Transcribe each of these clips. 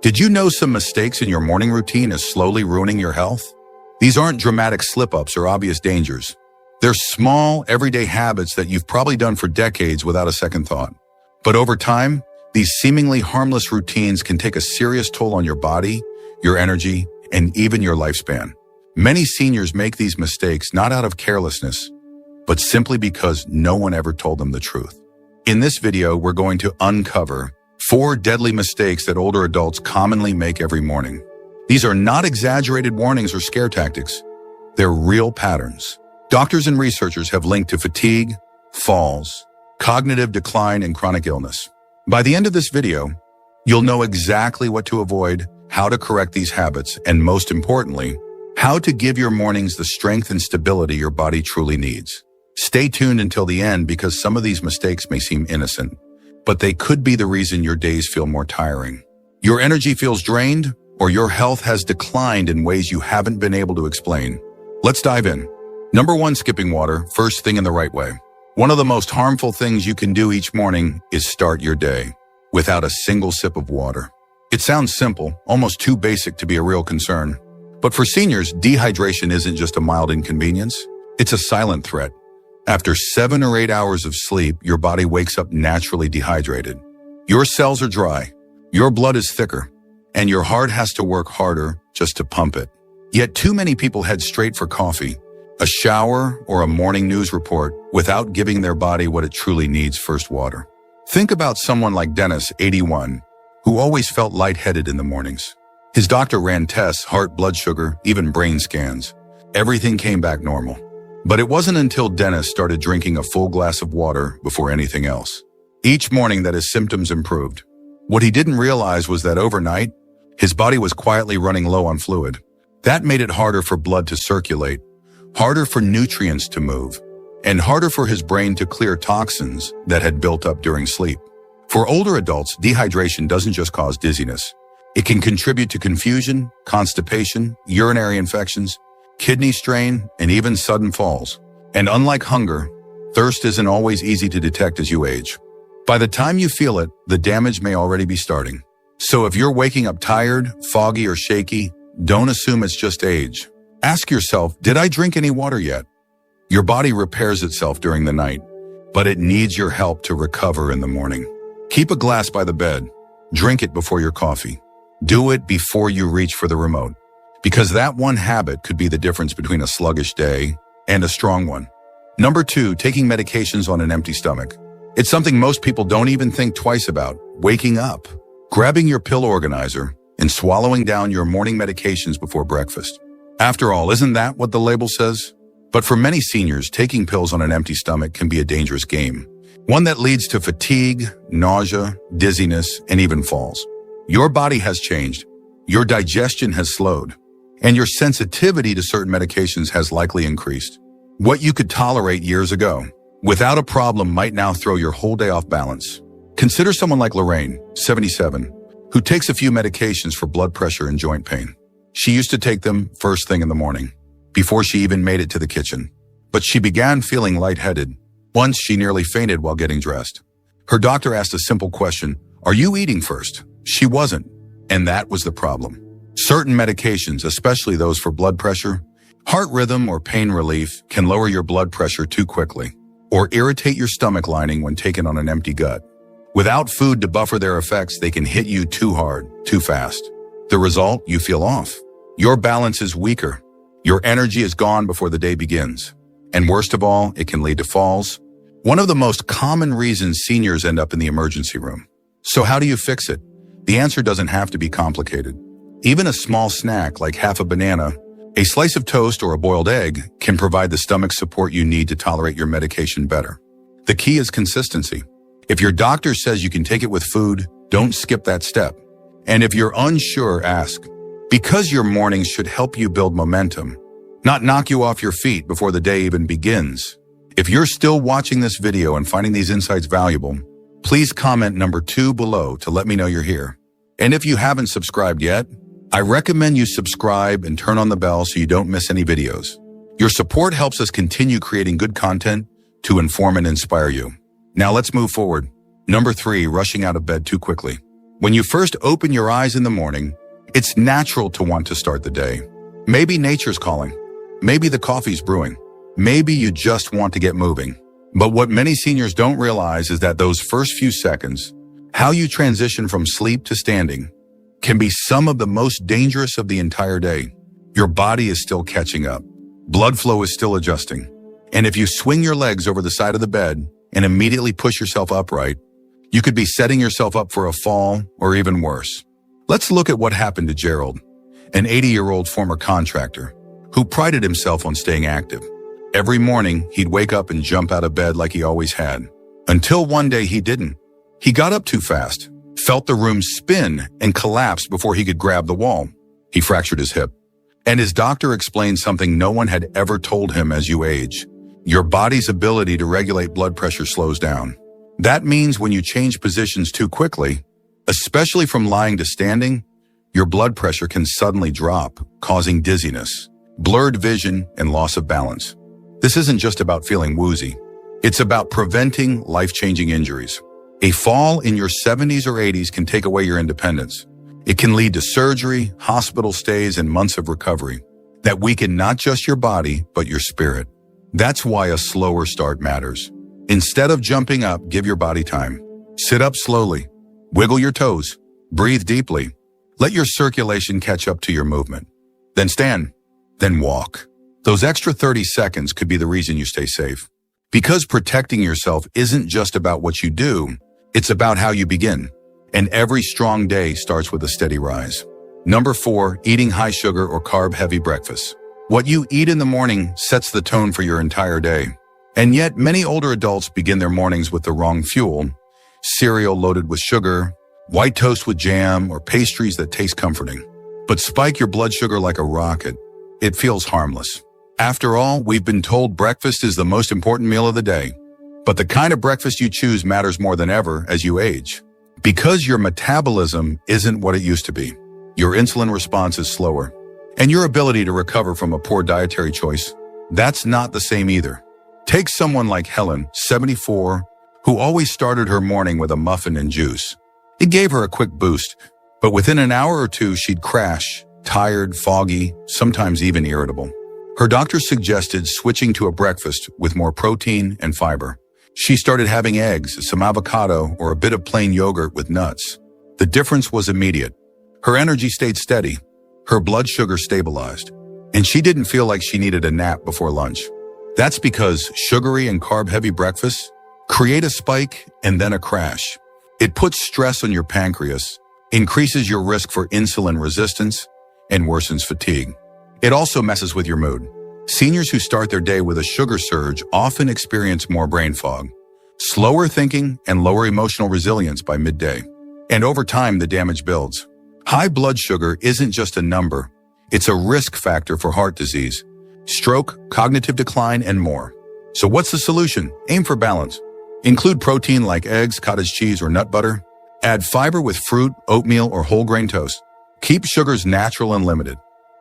Did you know some mistakes in your morning routine is slowly ruining your health? These aren't dramatic slip-ups or obvious dangers. They're small, everyday habits that you've probably done for decades without a second thought. But over time, these seemingly harmless routines can take a serious toll on your body, your energy, and even your lifespan. Many seniors make these mistakes not out of carelessness, but simply because no one ever told them the truth. In this video, we're going to uncover 4 deadly mistakes that older adults commonly make every morning. These are not exaggerated warnings or scare tactics. They're real patterns. Doctors and researchers have linked to fatigue, falls, cognitive decline, and chronic illness. By the end of this video, you'll know exactly what to avoid, how to correct these habits, and most importantly, how to give your mornings the strength and stability your body truly needs. Stay tuned until the end because some of these mistakes may seem innocent, but they could be the reason your days feel more tiring. Your energy feels drained, or your health has declined in ways you haven't been able to explain. Let's dive in. Number 1, skipping water, first thing in the right way. One of the most harmful things you can do each morning is start your day without a single sip of water. It sounds simple, almost too basic to be a real concern. But for seniors, dehydration isn't just a mild inconvenience. It's a silent threat. After 7 or 8 hours of sleep, your body wakes up naturally dehydrated. Your cells are dry, your blood is thicker, and your heart has to work harder just to pump it. Yet too many people head straight for coffee, a shower, or a morning news report without giving their body what it truly needs, first water. Think about someone like Dennis, 81, who always felt lightheaded in the mornings. His doctor ran tests, heart, blood sugar, even brain scans. Everything came back normal. But it wasn't until Dennis started drinking a full glass of water before anything else. Each morning that his symptoms improved. What he didn't realize was that overnight, his body was quietly running low on fluid. That made it harder for blood to circulate, harder for nutrients to move, and harder for his brain to clear toxins that had built up during sleep. For older adults, dehydration doesn't just cause dizziness. It can contribute to confusion, constipation, urinary infections, kidney strain, and even sudden falls. And unlike hunger, thirst isn't always easy to detect as you age. By the time you feel it, the damage may already be starting. So if you're waking up tired, foggy, or shaky, don't assume it's just age. Ask yourself, did I drink any water yet? Your body repairs itself during the night, but it needs your help to recover in the morning. Keep a glass by the bed. Drink it before your coffee. Do it before you reach for the remote, because that one habit could be the difference between a sluggish day and a strong one. Number 2, taking medications on an empty stomach. It's something most people don't even think twice about. Waking up, grabbing your pill organizer, and swallowing down your morning medications before breakfast. After all, isn't that what the label says? But for many seniors, taking pills on an empty stomach can be a dangerous game. One that leads to fatigue, nausea, dizziness, and even falls. Your body has changed, your digestion has slowed, and your sensitivity to certain medications has likely increased. What you could tolerate years ago, without a problem, might now throw your whole day off balance. Consider someone like Lorraine, 77, who takes a few medications for blood pressure and joint pain. She used to take them first thing in the morning, before she even made it to the kitchen. But she began feeling lightheaded. Once she nearly fainted while getting dressed. Her doctor asked a simple question, "Are you eating first?" She wasn't, and that was the problem. Certain medications, especially those for blood pressure, heart rhythm, or pain relief, can lower your blood pressure too quickly, or irritate your stomach lining when taken on an empty gut. Without food to buffer their effects, they can hit you too hard, too fast. The result, you feel off. Your balance is weaker. Your energy is gone before the day begins. And worst of all, it can lead to falls. One of the most common reasons seniors end up in the emergency room. So how do you fix it? The answer doesn't have to be complicated. Even a small snack like half a banana, a slice of toast, or a boiled egg can provide the stomach support you need to tolerate your medication better. The key is consistency. If your doctor says you can take it with food, don't skip that step. And if you're unsure, ask. Because your mornings should help you build momentum, not knock you off your feet before the day even begins. If you're still watching this video and finding these insights valuable, please comment number 2 below to let me know you're here. And if you haven't subscribed yet, I recommend you subscribe and turn on the bell so you don't miss any videos. Your support helps us continue creating good content to inform and inspire you. Now let's move forward. Number 3, rushing out of bed too quickly. When you first open your eyes in the morning, it's natural to want to start the day. Maybe nature's calling. Maybe the coffee's brewing. Maybe you just want to get moving. But what many seniors don't realize is that those first few seconds, how you transition from sleep to standing, can be some of the most dangerous of the entire day. Your body is still catching up. Blood flow is still adjusting. And if you swing your legs over the side of the bed and immediately push yourself upright, you could be setting yourself up for a fall or even worse. Let's look at what happened to Gerald, an 80-year-old former contractor who prided himself on staying active. Every morning, he'd wake up and jump out of bed like he always had. Until one day he didn't. He got up too fast, felt the room spin, and collapsed before he could grab the wall. He fractured his hip. And his doctor explained something no one had ever told him: as you age, your body's ability to regulate blood pressure slows down. That means when you change positions too quickly, especially from lying to standing, your blood pressure can suddenly drop, causing dizziness, blurred vision, and loss of balance. This isn't just about feeling woozy. It's about preventing life-changing injuries. A fall in your 70s or 80s can take away your independence. It can lead to surgery, hospital stays, and months of recovery that weaken not just your body, but your spirit. That's why a slower start matters. Instead of jumping up, give your body time. Sit up slowly. Wiggle your toes. Breathe deeply. Let your circulation catch up to your movement. Then stand. Then walk. Those extra 30 seconds could be the reason you stay safe. Because protecting yourself isn't just about what you do, it's about how you begin. And every strong day starts with a steady rise. Number 4, eating high sugar or carb-heavy breakfast. What you eat in the morning sets the tone for your entire day. And yet, many older adults begin their mornings with the wrong fuel: cereal loaded with sugar, white toast with jam, or pastries that taste comforting, but spike your blood sugar like a rocket. It feels harmless. After all, we've been told breakfast is the most important meal of the day. But the kind of breakfast you choose matters more than ever as you age. Because your metabolism isn't what it used to be. Your insulin response is slower. And your ability to recover from a poor dietary choice, that's not the same either. Take someone like Helen, 74, who always started her morning with a muffin and juice. It gave her a quick boost, but within an hour or two, she'd crash, tired, foggy, sometimes even irritable. Her doctor suggested switching to a breakfast with more protein and fiber. She started having eggs, some avocado, or a bit of plain yogurt with nuts. The difference was immediate. Her energy stayed steady. Her blood sugar stabilized. And she didn't feel like she needed a nap before lunch. That's because sugary and carb-heavy breakfasts create a spike and then a crash. It puts stress on your pancreas, increases your risk for insulin resistance, and worsens fatigue. It also messes with your mood. Seniors who start their day with a sugar surge often experience more brain fog, slower thinking, and lower emotional resilience by midday. And over time, the damage builds. High blood sugar isn't just a number. It's a risk factor for heart disease, stroke, cognitive decline, and more. So what's the solution? Aim for balance. Include protein like eggs, cottage cheese, or nut butter. Add fiber with fruit, oatmeal, or whole grain toast. Keep sugars natural and limited.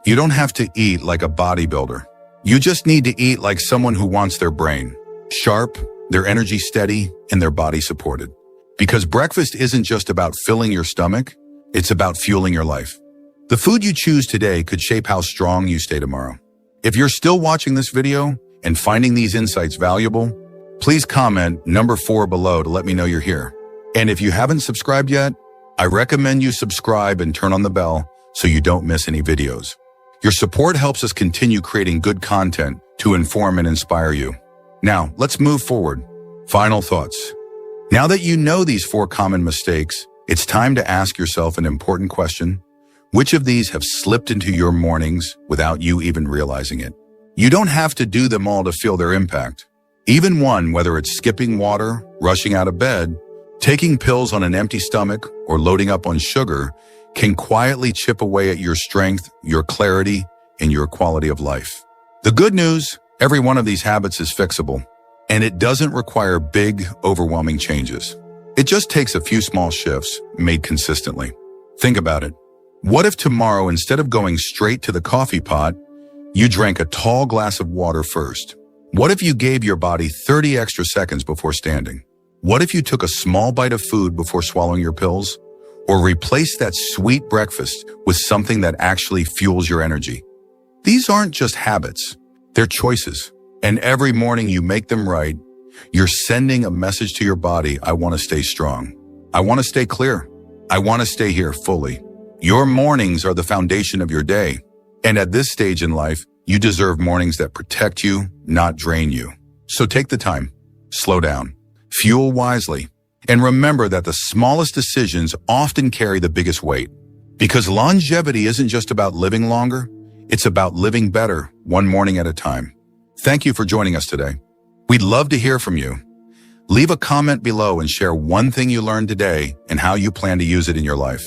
You don't have to eat like a bodybuilder. You just need to eat like someone who wants their brain sharp, their energy steady, and their body supported. Because breakfast isn't just about filling your stomach, it's about fueling your life. The food you choose today could shape how strong you stay tomorrow. If you're still watching this video and finding these insights valuable, please comment number 4 below to let me know you're here. And if you haven't subscribed yet, I recommend you subscribe and turn on the bell so you don't miss any videos. Your support helps us continue creating good content to inform and inspire you. Now, let's move forward. Final thoughts. Now that you know these 4 common mistakes, it's time to ask yourself an important question. Which of these have slipped into your mornings without you even realizing it? You don't have to do them all to feel their impact. Even one, whether it's skipping water, rushing out of bed, taking pills on an empty stomach, or loading up on sugar, can quietly chip away at your strength, your clarity, and your quality of life. The good news, every one of these habits is fixable, and it doesn't require big, overwhelming changes. It just takes a few small shifts made consistently. Think about it. What if tomorrow, instead of going straight to the coffee pot, you drank a tall glass of water first? What if you gave your body 30 extra seconds before standing? What if you took a small bite of food before swallowing your pills? or replace that sweet breakfast with something that actually fuels your energy. These aren't just habits, they're choices. And every morning you make them right, you're sending a message to your body: I want to stay strong. I want to stay clear. I want to stay here fully. Your mornings are the foundation of your day. And at this stage in life, you deserve mornings that protect you, not drain you. So take the time, slow down, fuel wisely, and remember that the smallest decisions often carry the biggest weight. Because longevity isn't just about living longer, it's about living better, one morning at a time. Thank you for joining us today. We'd love to hear from you. Leave a comment below and share one thing you learned today and how you plan to use it in your life.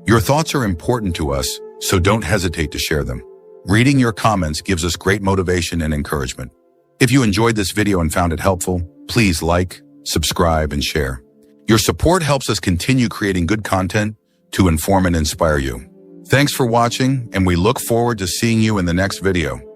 Your thoughts are important to us, so don't hesitate to share them. Reading your comments gives us great motivation and encouragement. If you enjoyed this video and found it helpful, please like, subscribe, and share. Your support helps us continue creating good content to inform and inspire you. Thanks for watching, and we look forward to seeing you in the next video.